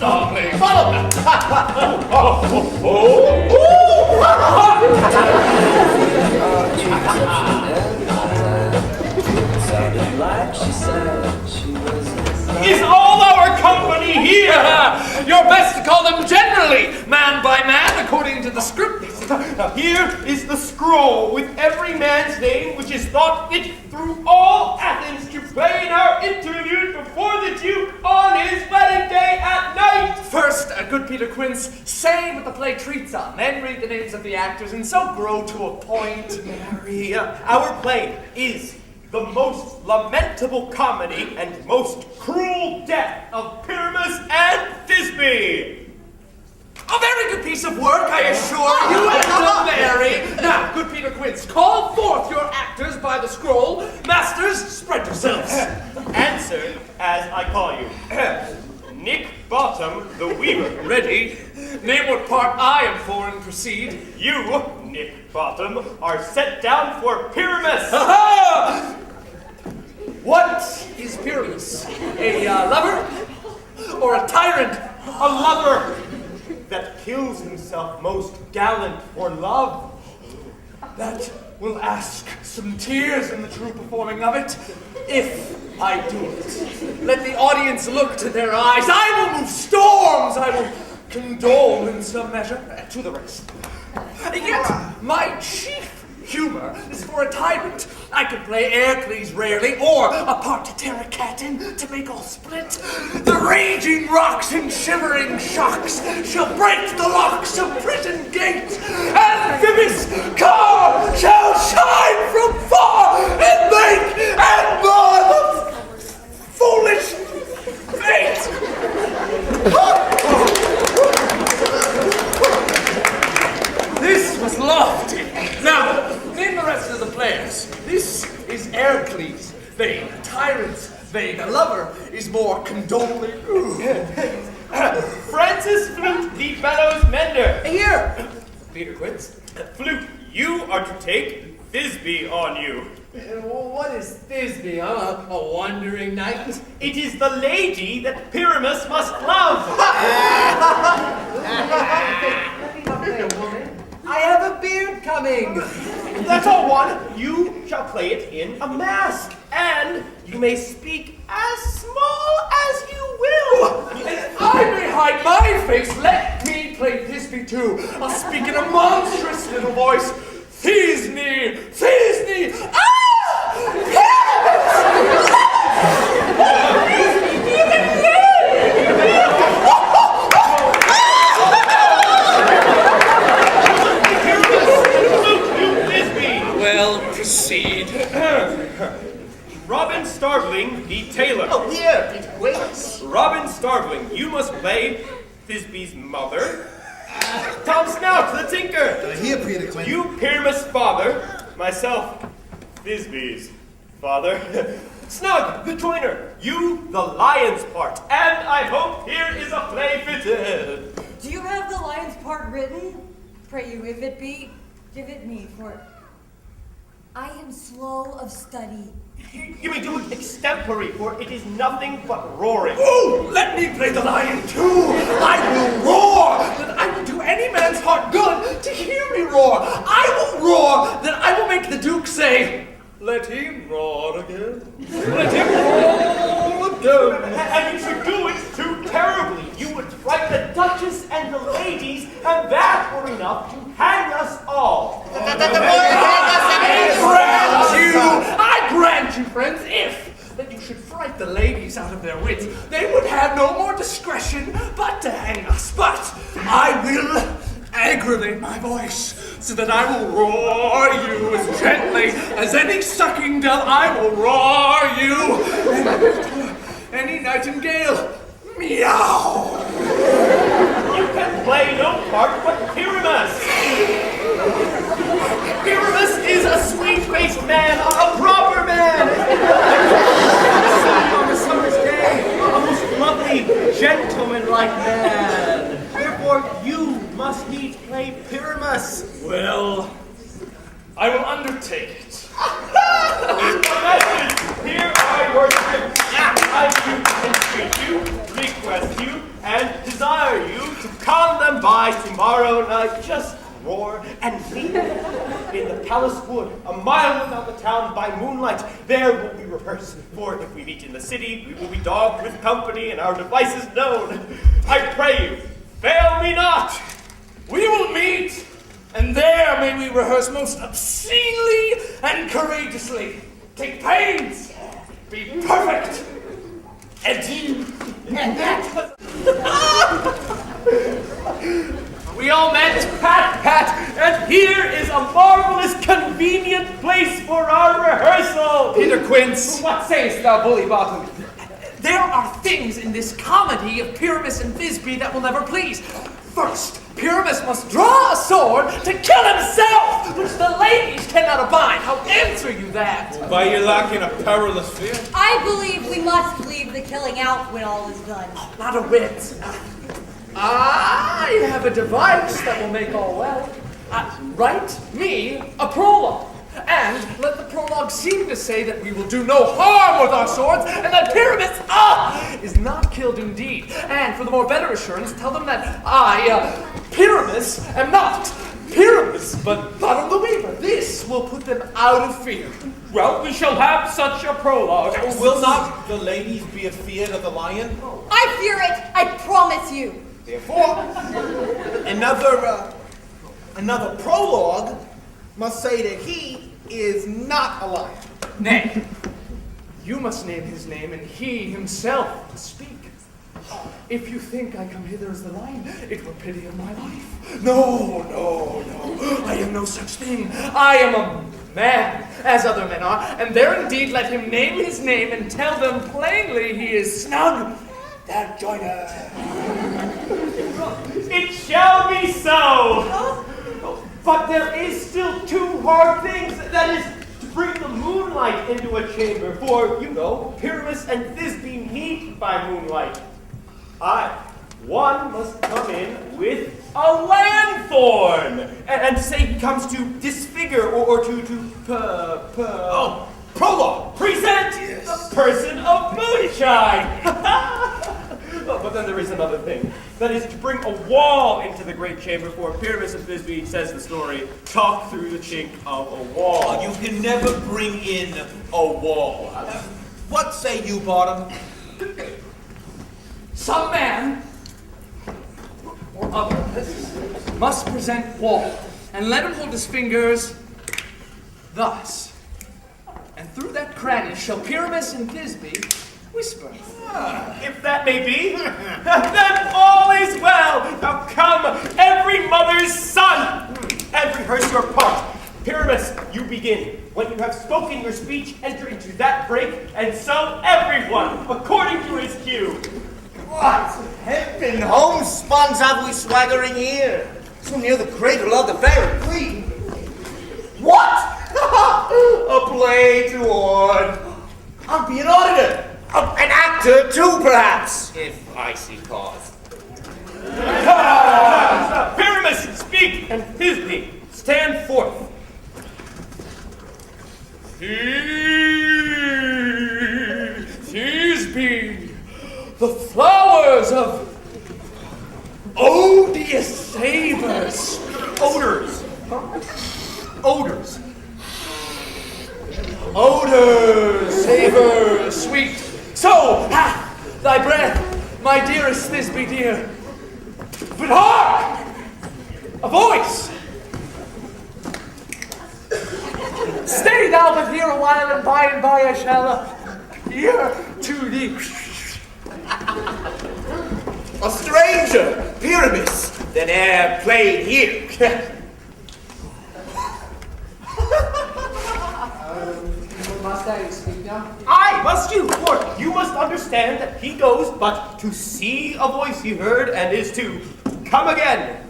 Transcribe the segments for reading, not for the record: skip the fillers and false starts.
darling. Follow me. Sounded like she said she was. Is all our company here? You're best to call them generally, man by man, according to the script. Now here is the scroll with every man's name which is thought fit through all Athens to play in our interview before the Duke on his wedding day at night. First, good Peter Quince, say what the play treats on, then read the names of the actors, and so grow to a point. Mary, our play is the most lamentable comedy and most cruel death of Pyramus and Thisbe. A very good piece of work, I assure you, and Mary. Now, good Peter Quince, call forth your actors by the scroll. Masters, spread yourselves. Answer as I call you. Nick Bottom, the weaver. Ready? Name what part I am for and proceed. You, Nick Bottom, are set down for Pyramus. Ha-ha! What is Pyramus? A lover? Or a tyrant? A lover that kills himself most gallant for love. That will ask some tears in the true performing of it, if I do it. Let the audience look to their eyes. I will move storms. I will condole in some measure to the rest. Yet my chief humor is for a tyrant. I could play Heracles rarely, or a part to tear a cat in to make all split. The raging rocks and shivering shocks shall break the locks of prison gate. Amphibious car shall shine from far and make and mar the foolish fate. This was lofty. Now, name the rest of the players. This is Heracles, vain. Tyrant's vain. A lover is more condoling. Francis Flute, the bellows mender. Here, Peter Quince. Flute, you are to take Thisbe on you. What is Thisbe? A wandering knight? It is the lady that Pyramus must love. Let me not play a woman. I have a beard coming. That's all one. You shall play it in a mask, and you may speak as small as you will. And I may hide my face. Let me play Thisbe too. I'll speak in a monstrous little voice. Thisbe! Thisbe! Well, proceed. Robin Starveling, the tailor. Oh, here, Peter Quince. Robin Starveling, you must play Thisbe's mother. Tom Snout, the tinker. Here, Peter Quince. You, Pyramus' father. Myself, Thisbe's father. Snug, the joiner. You, the lion's part. And I hope here is a play fitted. Do you have the lion's part written? Pray you, if it be, give it me, for I am slow of study. You may do it extempore, for it is nothing but roaring. Oh, let me play the lion too. I will roar, that I will do any man's heart good to hear me roar. I will roar, that I will make the Duke say, let him roar again. Let him roar again. And you should do it too terribly. You would fright the Duchess and the ladies, and that were enough to hang us all. I grant you, friends, if that you should fright the ladies out of their wits, they would have no more discretion but to hang us. But I will aggravate my voice, so that I will roar you as gently as any sucking dove. I will roar you, any nightingale, meow. You can play no part but Pyramus. Pyramus is a sweet-faced man, a proper man. On a summer's day, a most lovely, gentleman-like man. Therefore, you must needs play Pyramus. Well, I will undertake it. Here are your by tomorrow night, just roar and meet in the palace wood, a mile without the town by moonlight. There will we rehearse, for if we meet in the city, we will be dogged with company and our devices known. I pray you, fail me not. We will meet, and there may we rehearse most obscenely and courageously. Take pains, be perfect, adieu. We all met, pat, and here is a marvelous, convenient place for our rehearsal. Peter Quince, What sayest thou, bully bottom? there are things in this comedy of Pyramus and Thisbe that will never please. First, Pyramus must draw a sword to kill himself, which the ladies cannot abide. How answer you that? By your lacking a perilous fear. I believe we must leave the killing out when all is done. Not a whit. I have a device that will make all well. Write me a prologue, and let the prologue seem to say that we will do no harm with our swords, and that Pyramus is not killed indeed. And for the more better assurance, tell them that I, Pyramus, am not Pyramus, but Bottom the Weaver. This will put them out of fear. Well, we shall have such a prologue. Will not the ladies be afeard of the lion? I fear it, I promise you. Therefore, another prologue must say that he is not a lion. Nay, you must name his name, and he himself must speak. If you think I come hither as the lion, it were pity of my life. No. I am no such thing. I am a man, as other men are, and there indeed let him name his name and tell them plainly he is snug, that joiner. It shall be so. But there is still two hard things. That is, to bring the moonlight into a chamber. For, you know, Pyramus and Thisbe meet by moonlight. One must come in with a lanthorn. And say he comes to disfigure or to Prologue! present the person of moonshine. But then there is another thing. That is to bring a wall into the great chamber, for Pyramus and Thisbe, says the story, talk through the chink of a wall. You can never bring in a wall. What say you, Bottom? Some man or other must present wall, and let him hold his fingers thus. And through that cranny shall Pyramus and Thisbe whisper. If that may be, then all is well. Now come, every mother's son, and rehearse your part. Pyramus, you begin. When you have spoken your speech, enter into that break, and so everyone, according to his cue. What hempen homespuns have we swaggering here? So near the cradle of the fairy queen. What? A play toward. I'll be an auditor. An actor too, perhaps, if I see cause. Pyramus, speak, and Thisbe, stand forth. Thisbe, the flowers of odious savors. Odors. Odors. Odors, savors, sweet. So, thy breath, my dearest Thisbe dear. But hark! A voice! Stay thou but here a while, and by I shall hear to thee. A stranger, Pyramus, that e'er played here. Must I speak now? I must you, for you must understand that he goes but to see a voice he heard and is to come again.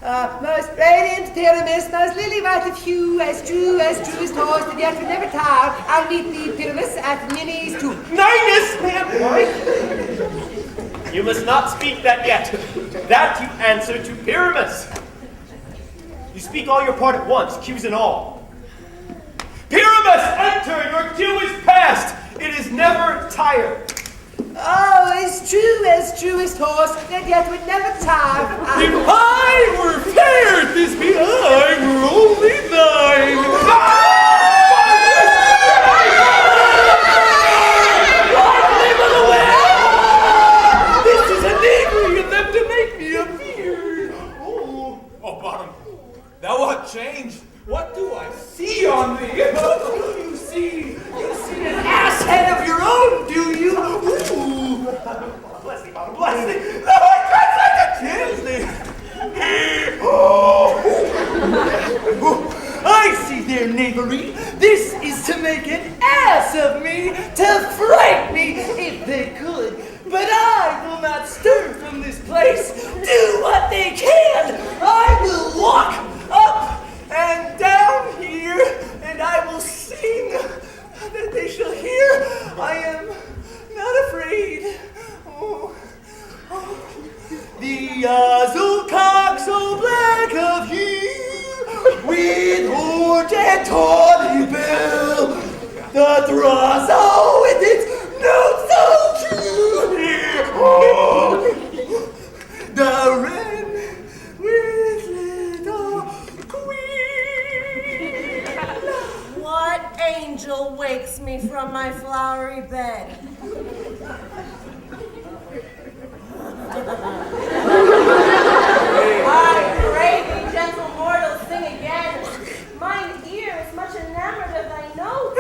Most radiant Pyramus, most lily-white of hue, as true as tossed, and yet will never tire. I'll meet thee, Pyramus, at Minnie's too. Ninus, ma'am, you must not speak that yet. That you answer to Pyramus. You speak all your part at once, cues and all. Pyramus, enter! Your cue is past. It is never tired. Oh, it's truest horse that yet would never tire. If I were fair, Thisbe, I were only thine. This is a knavery of them to make me appear. Oh, Bottom, thou art changed. What do I see on thee? You see an ass head of your own, do you? Ooh. Bless thee, Bottom, bless thee. Thou art dressed like a chimney. I see their knavery. This is to make an ass of me, to fright me if they could. But I will not stir from this place. Do what they can. I will walk up and down here, and I will sing that they shall hear. I am not afraid. Oh. The Azulcock so black of hue, with horn and tawny bill, the Thrusso with its notes so true, oh. The wren with little queen. What angel wakes me from my flowery bed? I pray thee, gentle mortal, sing again. Mine ear is much enamored of thy note.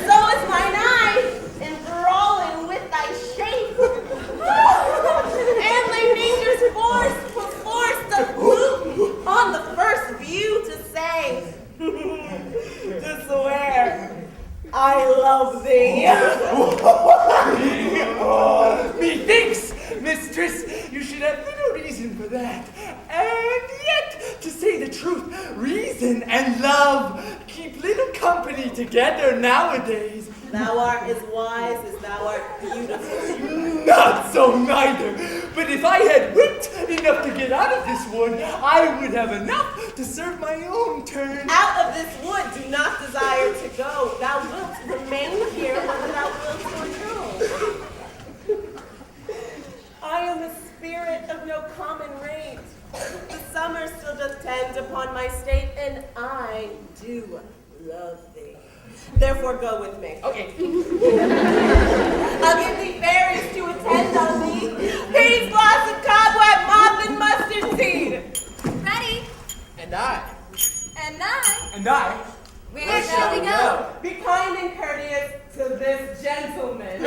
So is mine eye, enthralling with thy shape. And thy nature's force perforce the flute on the first view to say, to swear, I love thee. Methinks, mistress, you should have little reason for that. And yet, to say the truth, reason and love keep little company together nowadays. Thou art as wise as thou art beautiful. Not so neither. But if I had wit enough to get out of this wood, I would have enough to serve my own turn. Out of this wood do not desire to go. Thou wilt remain here whether thou wilt or no. I am a spirit of no common rate. The summer still doth tend upon my state, and I do love thee. Therefore go with me. Okay. I'll give thee fairies to attend on thee. Peas, blossom, cobweb, moth, and mustard seed. Ready? And I. And I. And I. Where shall we go? Be kind and courteous to this gentleman.